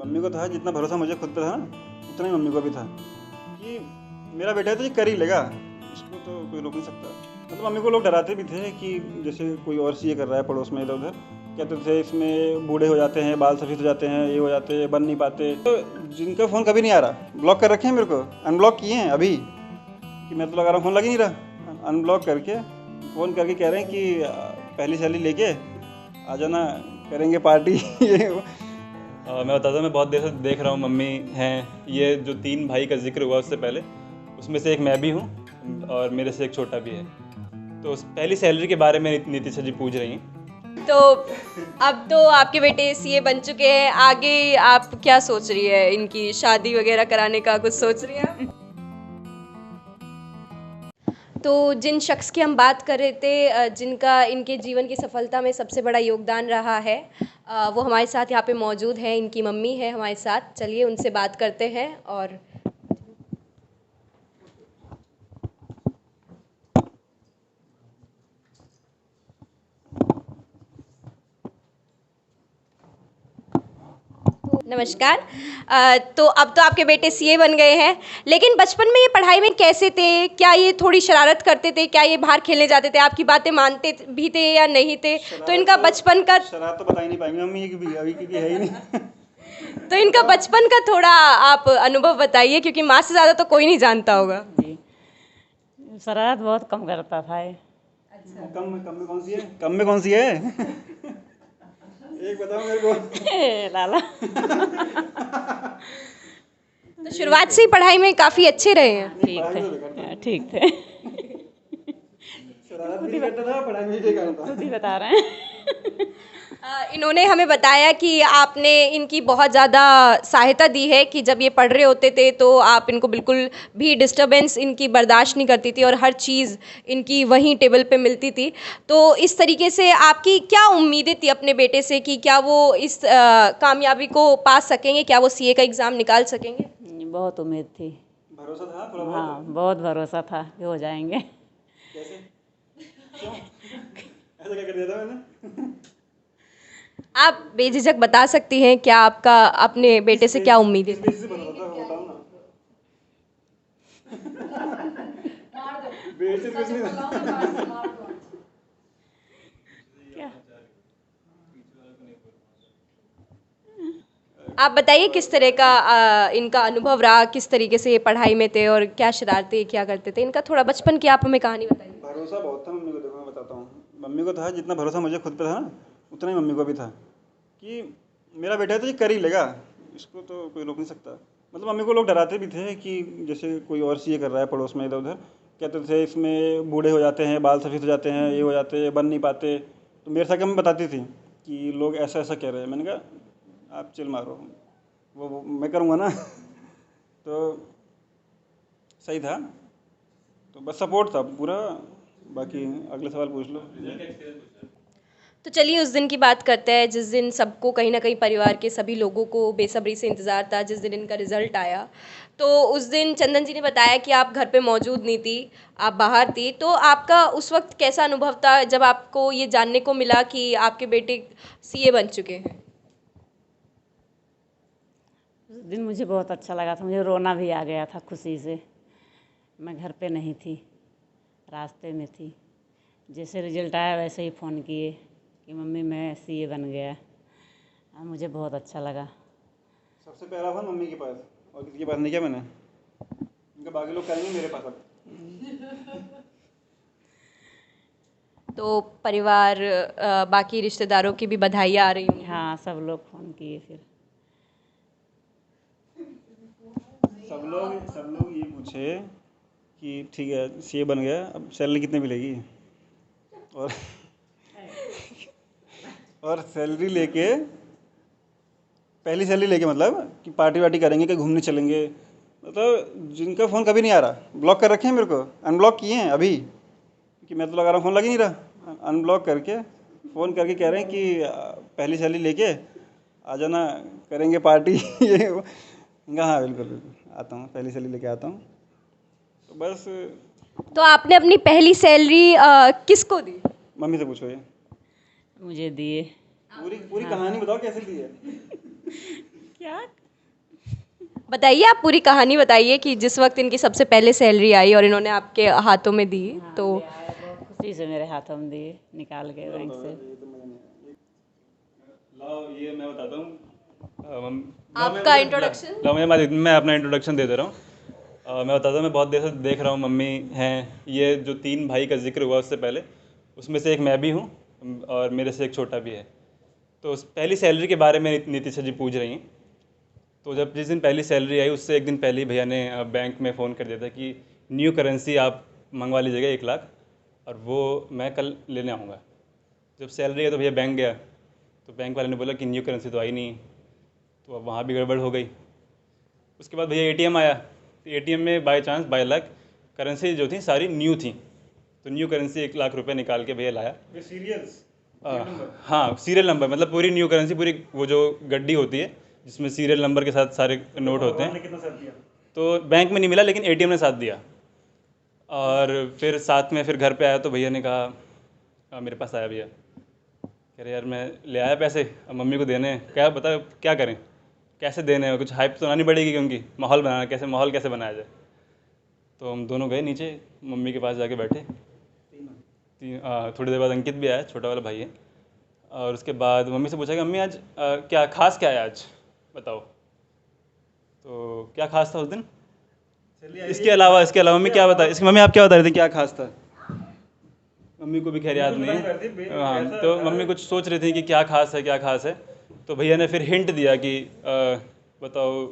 Mummy को था जितना भरोसा मुझे खुद पे था ना, उतना ही मम्मी को भी था कि मेरा बेटा है तो ये कर ही लेगा, इसको तो कोई रोक नहीं सकता। मतलब मम्मी को लोग डराते भी थे कि जैसे कोई और सीए कर रहा है पड़ोस में इधर उधर, कहते थे इसमें बूढ़े हो जाते हैं, बाल सफ़ेद हो जाते हैं, ये हो जाते हैं, बन नहीं पाते। तो जिनका फ़ोन कभी नहीं आ रहा, ब्लॉक कर रखे हैं, मेरे को अनब्लॉक किए हैं अभी कि मैं तो लगा रहा हूँ फ़ोन लग ही नहीं रहा, अनब्लॉक करके फ़ोन करके कह रहे हैं कि पहली सैलरी लेके आ जाना, करेंगे पार्टी। ये मैं बताता हूँ, मैं बहुत देर से देख रहा हूँ मम्मी हैं, ये जो 3 भाई का जिक्र हुआ उससे पहले, उसमें से एक मैं भी हूँ और मेरे से एक छोटा भी है। तो उस पहली सैलरी के बारे में नीतिशा जी पूछ रही हैं। तो अब तो आपके बेटे सीए बन चुके हैं, आगे आप क्या सोच रही है? इनकी शादी वगैरह कराने का कुछ सोच रही है आप? तो जिन शख्स की हम बात कर रहे थे, जिनका इनके जीवन की सफलता में सबसे बड़ा योगदान रहा है, वो हमारे साथ यहाँ पे मौजूद हैं। इनकी मम्मी है हमारे साथ, चलिए उनसे बात करते हैं। और नमस्कार। तो अब तो आपके बेटे सीए बन गए हैं, लेकिन बचपन में ये पढ़ाई में कैसे थे? क्या ये थोड़ी शरारत करते थे? क्या ये बाहर खेलने जाते थे? आपकी बातें मानते भी थे या नहीं थे? तो इनका बचपन का शरारत तो बता ही नहीं पाएंगे मम्मी की अभी, क्योंकि है ही नहीं। तो इनका बचपन का थोड़ा आप अनुभव बताइए, क्योंकि माँ से ज़्यादा तो कोई नहीं जानता होगा। जी, शरारत बहुत कम करता था ये। कम में कौन सी है? कम में कौन सी है? एक बताओ मेरे को। लाला तो शुरुआत से ही पढ़ाई में काफ़ी अच्छे रहे हैं। ठीक थे, ठीक थे। शरारत भी नहीं करता था, पढ़ाई में भी करता खुद ही बता रहे हैं। इन्होंने हमें बताया कि आपने इनकी बहुत ज़्यादा सहायता दी है, कि जब ये पढ़ रहे होते थे तो आप इनको बिल्कुल भी डिस्टरबेंस इनकी बर्दाश्त नहीं करती थी और हर चीज़ इनकी वहीं टेबल पे मिलती थी। तो इस तरीके से आपकी क्या उम्मीदें थी अपने बेटे से, कि क्या वो इस कामयाबी को पा सकेंगे? क्या वो सीए का एग्ज़ाम निकाल सकेंगे? बहुत उम्मीद थी। भरोसा था थोड़ा बहुत? हाँ, बहुत भरोसा था कि हो जाएंगे। कैसे? क्यों? ऐसा क्या कर दिया था मैंने? आप बेझिझक बता सकती हैं क्या आपका अपने बेटे से क्या उम्मीद है? किस बेसिस पे बता था, वो बताओ ना। बेसिस कुछ नहीं था। क्या? आप बताइए किस तरह का इनका अनुभव रहा, किस तरीके से ये पढ़ाई में थे और क्या शरारतें क्या करते थे? इनका थोड़ा बचपन की आप हमें कहानी बताइए। भरोसा बहुत था मम्मी को, देखो मैं बताता हूँ। मम्मी को था जितना भरोसा मुझे खुद पे था ना, उतना ही मम्मी को भी था कि मेरा बेटा है तो ये कर ही लेगा, इसको तो कोई रोक नहीं सकता। मतलब मम्मी को लोग डराते भी थे कि जैसे कोई और सीए कर रहा है पड़ोस में इधर उधर, कहते थे इसमें बूढ़े हो जाते हैं, बाल सफ़ेद हो जाते हैं, ये हो जाते हैं, बन नहीं पाते। तो मेरे साथ मम्मी बताती थी कि लोग ऐसा ऐसा कह रहे हैं। मैंने कहा आप चिल मारो, वो मैं करूँगा ना। तो सही था, तो बस सपोर्ट था पूरा। बाकी अगले सवाल पूछ लो। तो चलिए उस दिन की बात करते हैं जिस दिन सबको कहीं ना कहीं परिवार के सभी लोगों को बेसब्री से इंतज़ार था, जिस दिन इनका रिज़ल्ट आया। तो उस दिन चंदन जी ने बताया कि आप घर पे मौजूद नहीं थी, आप बाहर थी। तो आपका उस वक्त कैसा अनुभव था जब आपको ये जानने को मिला कि आपके बेटे सीए बन चुके हैं? उस दिन मुझे बहुत अच्छा लगा था, मुझे रोना भी आ गया था खुशी से। मैं घर पे नहीं थी, रास्ते में थी। जैसे रिजल्ट आया वैसे ही फ़ोन किए कि मम्मी मैं सीए बन गया। मुझे बहुत अच्छा लगा। सबसे पहला फोन मम्मी के पास, और किसी के पास नहीं किया मैंने। इनका बाकी लोग करेंगे मेरे पास अब। तो परिवार, बाकी रिश्तेदारों की भी बधाइयाँ आ रही होंगी। हाँ, सब लोग फ़ोन किए फिर। सब लोग ये पूछे कि ठीक है सीए बन गया, अब सैलरी कितनी मिलेगी। और और सैलरी लेके, पहली सैलरी लेके मतलब कि पार्टी वार्टी करेंगे कि घूमने चलेंगे। मतलब जिनका फ़ोन कभी नहीं आ रहा, ब्लॉक कर रखे हैं, मेरे को अनब्लॉक किए हैं अभी कि मैं तो लगा रहा हूँ फ़ोन लग ही नहीं रहा, अनब्लॉक करके फ़ोन करके कह रहे हैं कि पहली सैलरी लेके आ जाना, करेंगे पार्टी। ये हाँ बिल्कुल बिल्कुल आता हूँ, पहली सैलरी लेके आता हूँ। तो बस। तो आपने अपनी पहली सैलरी किसको दी? मम्मी से पूछो ये। मुझे दिए। पूरी पूरी कहानी बताओ कैसे दी है। क्या बताइए, आप पूरी कहानी बताइए कि जिस वक्त इनकी सबसे पहले सैलरी आई और इन्होंने आपके हाथों में दी तो ले आए, बहुत खुशी से मेरे हाथों में दिए निकाल के बैंक से। लाओ ये मैं बताता हूँ। आपका इंट्रोडक्शन। लाओ मैं अपना इंट्रोडक्शन दे दे रहा हूँ। मैं बताता हूँ, मैं बहुत देर से देख रहा हूँ मम्मी हैं, ये जो 3 भाई का जिक्र हुआ उससे पहले, उसमें से एक मैं भी हूँ और मेरे से एक छोटा भी है। तो उस पहली सैलरी के बारे में नीतिशा जी पूछ रही हैं। तो जब जिस दिन पहली सैलरी आई उससे एक दिन पहले ही भैया ने बैंक में फ़ोन कर दिया था कि न्यू करेंसी आप मंगवा लीजिएगा 1 लाख, और वो मैं कल लेने आऊँगा। जब सैलरी आई तो भैया बैंक गया, तो बैंक वाले ने बोला कि न्यू करेंसी तो आई नहीं, तो अब वहाँ भी गड़बड़ हो गई। उसके बाद भैया एटीएम आया, तो एटीएम में बाय चांस 22 लाख करेंसी जो थी सारी न्यू थी, तो न्यू करेंसी 1 लाख रुपए निकाल के भैया लाया। सीरियल्स। हाँ, सीरियल नंबर, मतलब पूरी न्यू करेंसी, पूरी वो जो गड्डी होती है जिसमें सीरियल नंबर के साथ सारे नोट होते हैं। कितना साथ दिया? तो बैंक में नहीं मिला लेकिन एटीएम ने साथ दिया। और फिर साथ में फिर घर पे आया तो भैया ने कहा, मेरे पास आया भैया, कह रहे यार मैं ले आया पैसे, अब मम्मी को देने हैं, क्या बता क्या करें, कैसे देने हैं, कुछ हाइप तो बनानी पड़ेगी क्योंकि माहौल कैसे बनाया जाए। तो हम दोनों गए नीचे, मम्मी के पास जाके बैठे। थोड़ी देर बाद अंकित भी आया, छोटा वाला भाई है। और उसके बाद मम्मी से पूछा कि मम्मी आज क्या खास क्या है आज बताओ। तो क्या खास था उस दिन, इसके अलावा मम्मी क्या बता, इसकी मम्मी आप क्या बता रही थी क्या खास था? मम्मी को भी खैर याद नहीं है। हाँ, तो मम्मी कुछ सोच रही थी कि क्या खास है। तो भैया ने फिर हिंट दिया कि बताओ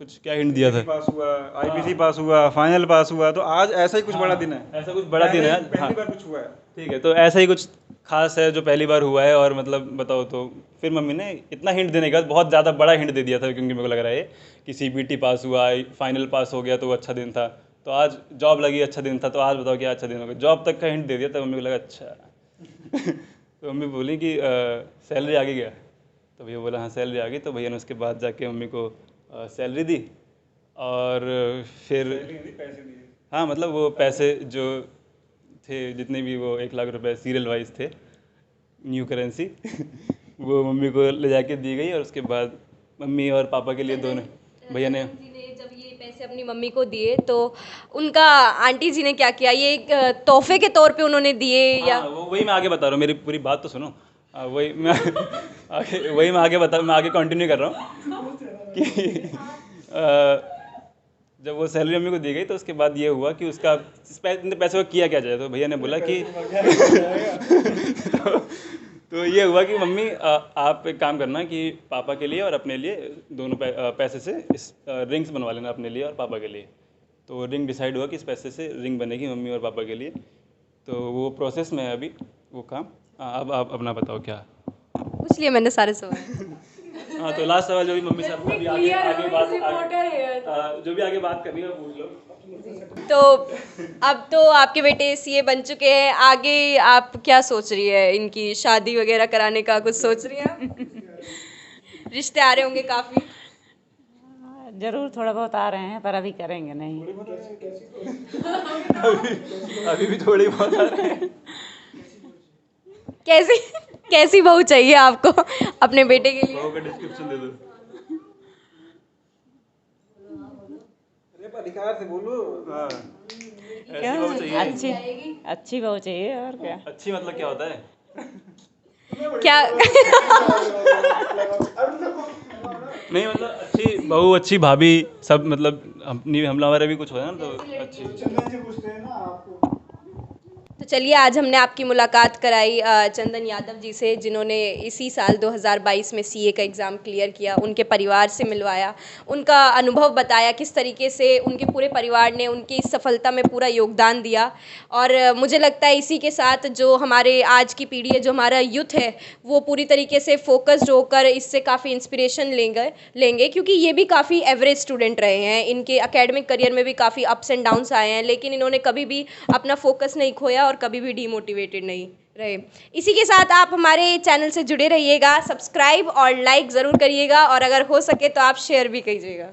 कुछ, क्या हिंट दिया था? पास हुआ, आईपीसी पास हुआ, फाइनल पास हुआ, तो आज ऐसा ही कुछ बड़ा दिन है। ऐसा कुछ बड़ा दिन है आज। पहली बार कुछ हुआ है। ठीक है, तो ऐसा ही कुछ खास है जो पहली बार हुआ है, और मतलब बताओ। तो फिर मम्मी ने इतना हिंट देने के बाद बहुत ज़्यादा बड़ा हिंट दे दिया था, क्योंकि मेरे को लग रहा है कि सीबीटी पास हुआ, फाइनल पास हो गया तो अच्छा दिन था, तो आज जॉब लगी अच्छा दिन था, तो आज बताओ क्या अच्छा दिन होगा। जॉब तक का हिंट दे दिया था, मम्मी को लगा अच्छा। तो मम्मी बोली कि सैलरी आ गई क्या? तो भैया बोला हाँ सैलरी आ गई। तो भैया ने उसके बाद जाके मम्मी को सैलरी दी, और फिर पैसे दिए। हाँ, मतलब वो पैसे जो थे जितने भी, वो 1 लाख रुपए सीरियल वाइज थे, न्यू करेंसी, वो मम्मी को ले जाके दी गई। और उसके बाद मम्मी और पापा के लिए दोनों भैया ने, चंदन जी ने जब ये पैसे अपनी मम्मी को दिए तो उनका आंटी जी ने क्या किया, ये एक तोहफे के तौर पे उन्होंने दिए या? हाँ, वही मैं आगे बता रहा हूँ, मेरी पूरी बात तो सुनो। वही मैं आगे कंटिन्यू कर रहा हूँ कि जब वो सैलरी मम्मी को दी गई तो उसके बाद ये हुआ कि उसका इतने पैसे को किया क्या जाए। तो भैया ने बोला कि तो ये हुआ कि मम्मी आप एक काम करना कि पापा के लिए और अपने लिए दोनों पैसे से इस रिंग्स बनवा लेना अपने लिए और पापा के लिए। तो रिंग डिसाइड हुआ कि इस पैसे से रिंग बनेगी मम्मी और पापा के लिए। तो वो प्रोसेस में है अभी वो काम। अब आप अपना बताओ क्या। पूछ लिया मैंने सारे सवाल। हाँ, तो लास्ट सवाल जो भी मम्मी से आपको अभी जो भी आगे बात करनी है वो पूछ लो। तो अब तो आपके बेटे सीए बन चुके हैं, आगे आप क्या सोच रही है, इनकी शादी वगैरह कराने का कुछ सोच रही हैं आप? रिश्ते आ रहे होंगे काफ़ी। जरूर थोड़ा बहुत आ रहे हैं, पर अभी करेंगे नहीं। अभी भी थोड़ी बहुत आ रहे हैं। कैसी बहू चाहिए आपको अपने बेटे के लिए? बहू का डिस्क्रिप्शन दे दो। अरे अधिकार से बोलो। हाँ, क्या ऐसी बहू चाहिए। अच्छी बहू चाहिए, और क्या। अच्छी मतलब क्या होता है? क्या? नहीं, मतलब अच्छी बहू, अच्छी भाभी, सब मतलब हम हमारे भी कुछ हो ना, तो अच्छी। तो चलिए, आज हमने आपकी मुलाकात कराई चंदन यादव जी से, जिन्होंने इसी साल 2022 में सीए का एग्ज़ाम क्लियर किया। उनके परिवार से मिलवाया, उनका अनुभव बताया, किस तरीके से उनके पूरे परिवार ने उनकी इस सफलता में पूरा योगदान दिया। और मुझे लगता है इसी के साथ जो हमारे आज की पीढ़ी है, जो हमारा यूथ है, वो पूरी तरीके से फोकस्ड होकर इससे काफ़ी इंस्पिरेशन लेंगे, क्योंकि ये भी काफ़ी एवरेज स्टूडेंट रहे हैं। इनके एकेडमिक करियर में भी काफ़ी अप्स एंड डाउन्स आए हैं, लेकिन इन्होंने कभी भी अपना फोकस नहीं खोया और कभी भी डीमोटिवेटेड नहीं रहे। इसी के साथ आप हमारे चैनल से जुड़े रहिएगा, सब्सक्राइब और लाइक ज़रूर करिएगा, और अगर हो सके तो आप शेयर भी कीजिएगा।